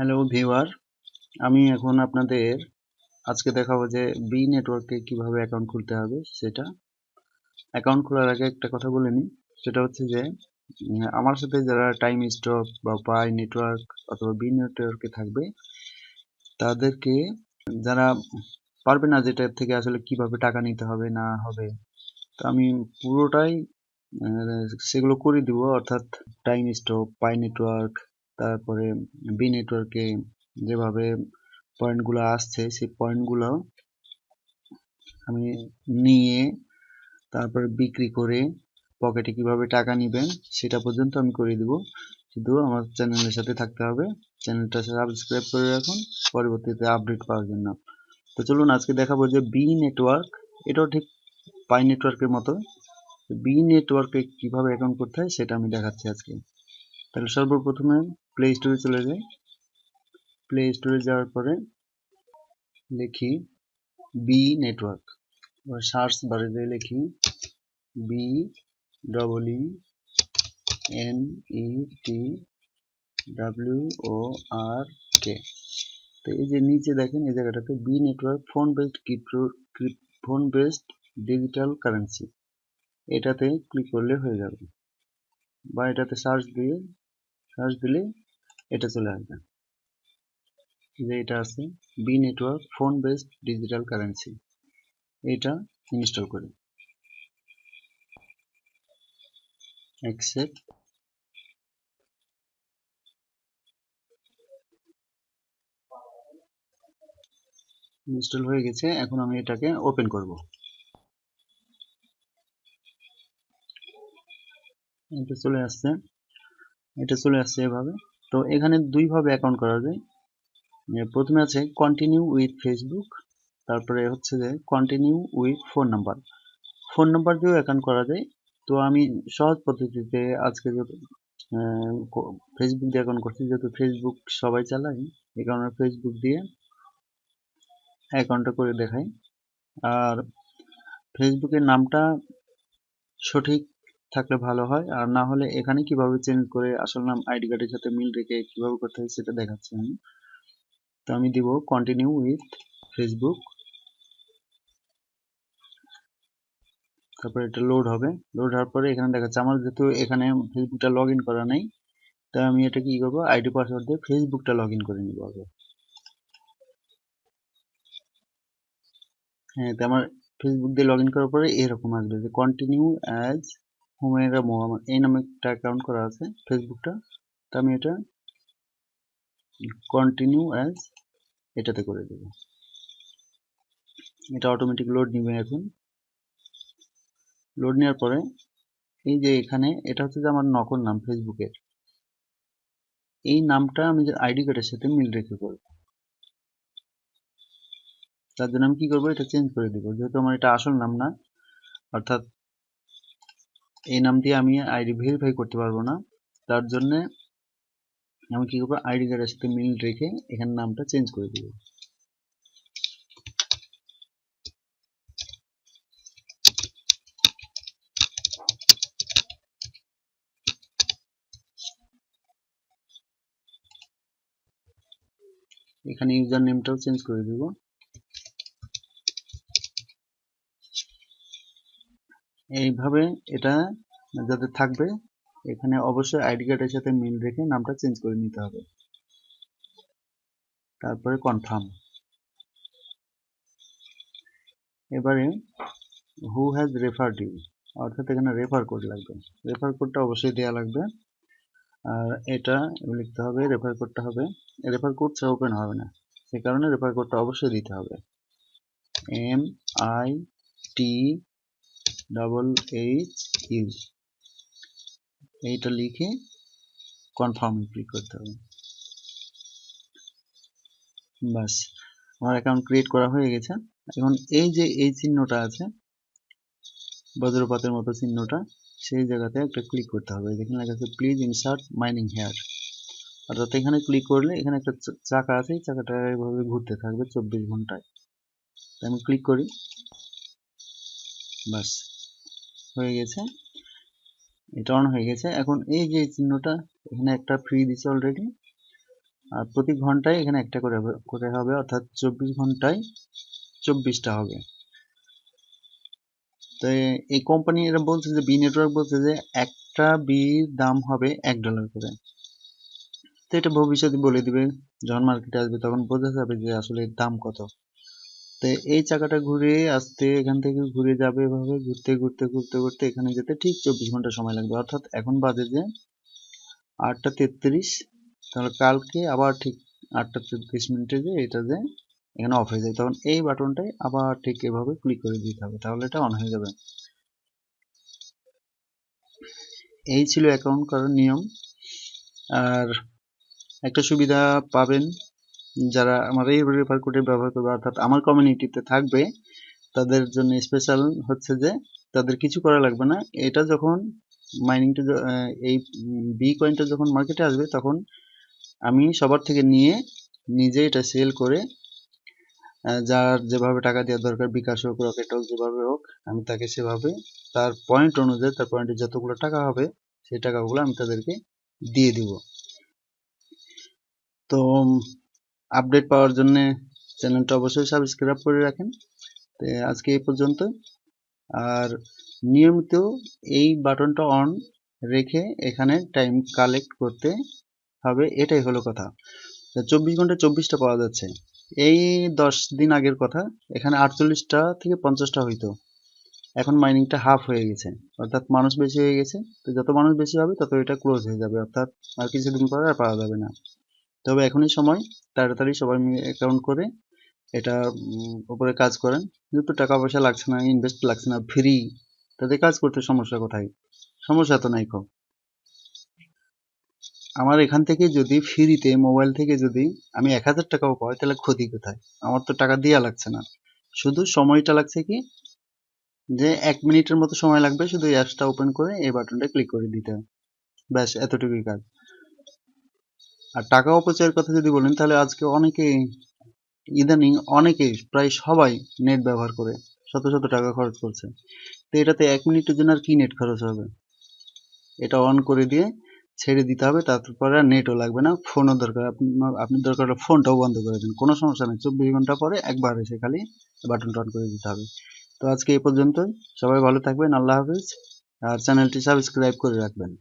Hello viewer, আমি এখন আপনাদের আজকে দেখাবো যে বি নেটওয়ার্কে কিভাবে অ্যাকাউন্ট খুলতে হবে সেটা। অ্যাকাউন্ট খোলার আগে একটা কথা বলে নিই, সেটা হচ্ছে যে আমার সাথে যারা টাইম স্টপ বা পাই নেটওয়ার্ক অথবা বি নেটওয়ার্কে থাকবে তাদেরকে, যারা পারবে না যেটা থেকে আসলে কিভাবে টাকা নিতে হবে না হবে, তো আমি পুরোটাই সেগুলো করে দিব। অর্থাৎ টাইম স্টপ, পাই নেটওয়ার্ক, তারপরে বি নেটওয়ার্কে যেভাবে পয়েন্টগুলো আসছে সেই পয়েন্টগুলো আমি নিয়ে তারপরে বিক্রি করে পকেটে কিভাবে টাকা নিবেন সেটা পর্যন্ত আমি করে দিব। শুধু আমার চ্যানেলের সাথে থাকতে হবে, চ্যানেলটা সাবস্ক্রাইব করে রাখুন পরবর্তীতে আপডেট পাওয়ার জন্য। তো চলুন আজকে দেখাবো যে বি নেটওয়ার্ক, এটাও ঠিক পাই নেটওয়ার্কের মতো। বি নেটওয়ার্কে কিভাবে অ্যাকাউন্ট করতে হয় সেটা আমি দেখাচ্ছি আজকে। তাহলে সর্বপ্রথমে প্লে স্টোরে চলে যাই। প্লে স্টোরে যাওয়ার পরে লিখি বি নেটওয়ার্ক, সার্চ বারে দিয়ে লিখি B double E N E T W O R K. তো এই যে নিচে দেখেন এই জায়গাটাতে B network phone based digital currency, এটাতে ক্লিক করলে হয়ে যাবে, বা এটাতে সার্চ দিলে এটা চলে আসবে। যে এটা আছে Bee network phone based digital currency, এটা ইনস্টল করি। অ্যাকসেপ্ট। ইনস্টল হয়ে গেছে, এখন আমি এটাকে ওপেন করব। এটা চলে আসছে এভাবে। তো এখানে দুইভাবে অ্যাকাউন্ট করা যায়। প্রথমে আছে কন্টিনিউ উইথ ফেসবুক, তারপরে হচ্ছে যে continue with phone number. Phone number দিয়েও অ্যাকাউন্ট করা যায়। তো আমি সহজ পদ্ধতিতে আজকে ফেসবুক দিয়ে অ্যাকাউন্ট করছি, যেহেতু ফেসবুক সবাই চালাই, এই কারণে ফেসবুক দিয়ে অ্যাকাউন্টটা করে দেখাই। আর ফেসবুকের নামটা সঠিক থাকলে ভালো হয়, আর না হলে এখানে কিভাবে চেঞ্জ করে আসল নাম আইডি কার্ডের সাথে মিল রেখে কিভাবে করতে হয় সেটা দেখাচ্ছি আমি। তো আমি দিব কন্টিনিউ উইথ ফেসবুক, তারপরে এটা লোড হবে। লোড হওয়ার পরে এখানে দেখাচ্ছে আমার যেহেতু এখানে ফেসবুকটা লগ ইন করা নেই, তাই আমি এটা কি করবো, আইডি পাসওয়ার্ড দিয়ে ফেসবুকটা লগ ইন করে নিব আগে। হ্যাঁ, তো আমার ফেসবুক দিয়ে লগ ইন করার পরে এরকম আসবে যে কন্টিনিউ অ্যাজ হুমেরা মো, আমার এই নামে একটা অ্যাকাউন্ট করা আছে ফেসবুকটা। তো আমি এটা কন্টিনিউ অ্যাজ এটাতে করে দেবো। এটা অটোমেটিক লোড নিবে। এখন লোড নেওয়ার পরে এই যে এখানে এটা হচ্ছে যে আমার নকল নাম ফেসবুকের, এই নামটা আমি যে আইডি কার্ডের সাথে মিল রেখে করবো। তার জন্য আমি কি করবো, এটা চেঞ্জ করে দেবো, যেহেতু আমার এটা আসল নাম না, অর্থাৎ এই নাম দিয়ে আমি আইডি ভেরিফাই করতে পারবো না। তার জন্য আমি কি করবো, আইডি কার্ডের সাথে মিল রেখে এখানে নামটা চেঞ্জ করে দিব। এখানে ইউজার নেমটাও চেঞ্জ করে দিব। এইভাবে এটা যাদের থাকবে, এখানে অবশ্যই আইডি কার্ডের সাথে মিল রেখে নামটা চেঞ্জ করে নিতে হবে। তারপরে কনফার্ম। এবারে হু হ্যাজ রেফার্ড ইউ, অর্থাৎ এখানে রেফার কোড লাগবে। রেফার কোডটা অবশ্যই দেওয়া লাগবে। আর এটা লিখতে হবে, রেফার কোডটা হবে, রেফার কোড ছাড়া ওপেন হবে না, সে কারণে রেফার কোডটা অবশ্যই দিতে হবে। MITHHU, এইটা লিখে কনফার্মে ক্লিক করতে হবে। বাস, আমার অ্যাকাউন্ট ক্রিয়েট করা হয়ে গেছে। এখন এই যে এই চিহ্নটা আছে বজ্রপাতের মতো চিহ্নটা, সেই জায়গাতে একটা ক্লিক করতে হবে। যেখানে লেখা আছে প্লিজ ইনসার্ট মাইনিং হেয়ার, অর্থাৎ এখানে ক্লিক করলে এখানে একটা চাকা আছে, এই চাকাটা এভাবে ঘুরতে থাকবে 24 ঘন্টায়। আমি ক্লিক করি, বাস হয়ে গেছে, এটা অন হয়ে গেছে। এখন এই যে চিহ্নটা এখানে একটা ফ্রি দিছে অলরেডি, আর প্রতি ঘন্টায় এখানে একটা করে হবে, অর্থাৎ 24 ঘন্টায় 24টা হবে। তো এই কোম্পানি এরা বলছে যে বি নেটওয়ার্ক বলছে যে একটা বির দাম হবে $1 করে। তো এটা ভবিষ্যতে বলে দিবে, যখন মার্কেটে আসবে তখন বোঝা যাবে যে আসলে এর দাম কত। তো এই চাকাটা ঘুরে আসতে এখান থেকে ঘুরে যাবে, এভাবে ঘুরতে ঘুরতে ঘুরতে ঘুরতে এখানে যেতে ঠিক 24 ঘন্টা সময় লাগবে। অর্থাৎ এখন বাজে যে 8টা 33, তাহলে কালকে আবার ঠিক 8টা 33 মিনিটে যে এটা যে এখানে অফ হয়ে যায়, তখন এই বাটনটাই আবার ঠিক এভাবে ক্লিক করে দিতে হবে, তাহলে এটা অন হয়ে যাবে। এই ছিল অ্যাকাউন্ট করার নিয়ম। আর একটা সুবিধা পাবেন যারা আমার এই রেফার কোডে ব্যবহার করবে, অর্থাৎ আমার কমিউনিটিতে থাকবে, তাদের জন্য স্পেশাল হচ্ছে যে তাদের কিছু করা লাগবে না। এটা যখন মাইনিংটা এই বি কয়েনটা যখন মার্কেটে আসবে, তখন আমি সবার থেকে নিয়ে নিজে এটা সেল করে যার যেভাবে টাকা দেওয়ার দরকার, বিকাশ হোক, রকেট হোক, যেভাবে হোক, আমি তাকে সেভাবে তার পয়েন্ট অনুযায়ী, তার পয়েন্টে যতগুলো টাকা হবে সেই টাকাগুলো আমি তাদেরকে দিয়ে দিব। তো আপডেট পাওয়ার জন্য চ্যানেলটা অবশ্যই সাবস্ক্রাইব করে রাখেন। তো আজকে এই পর্যন্ত। আর নিয়মিত এই বাটনটা অন রেখে এখানে টাইম কালেক্ট করতে হবে, এটাই হলো কথা। 24 ঘন্টায় 24টা পাওয়া যাচ্ছে। এই 10 দিন আগের কথা, এখানে 48টা থেকে 50টা হইতো। এখন মাইনিংটা হাফ হয়ে গেছে, অর্থাৎ মানুষ বেশি হয়ে গেছে। তো যত মানুষ বেশি হবে তত এটা ক্লোজ হয়ে যাবে, অর্থাৎ আর কিছুদিন পরে আর পাওয়া যাবে না। তবে এখনই সময়, তাড়াতাড়ি সবাই মিলে অ্যাকাউন্ট করে এটা উপরে কাজ করেন। যেহেতু টাকা পয়সা লাগছে না, ইনভেস্ট লাগছে না, ফ্রি, তাদের কাজ করতে সমস্যা কোথায়? সমস্যা তো নাই। আমার এখান থেকে যদি ফ্রিতে মোবাইল থেকে যদি আমি 1000 টাকাও পাই, তাহলে ক্ষতি কোথায়? আমার তো টাকা দেওয়া লাগছে না, শুধু সময়টা লাগছে কি, যে 1 মিনিটের মতো সময় লাগবে শুধু অ্যাপসটা ওপেন করে এই বাটনটা ক্লিক করে দিতে হবে, ব্যাস এতটুকুই কাজ। আর টাকা অপচয়ের কথা যদি বলেন, তাহলে আজকে ইদানিং অনেকেই প্রায় সবাই নেট ব্যবহার করে শত শত টাকা খরচ করছে। তো এটাতে 1 মিনিটের জন্য আর কি নেট খরচ হবে? এটা অন করে দিয়ে ছেড়ে দিতে হবে, তারপরে আর নেটও লাগবে না, ফোনও দরকার আপনি দরকার হলে ফোনটাও বন্ধ করে দিন, কোনো সমস্যা নেই। 24 ঘন্টা পরে একবার এসে খালি বাটনটা অন করে দিতে হবে। তো আজকে এই পর্যন্তই, সবাই ভালো থাকবেন, আল্লাহ হাফিজ। আর চ্যানেলটি সাবস্ক্রাইব করে রাখবেন।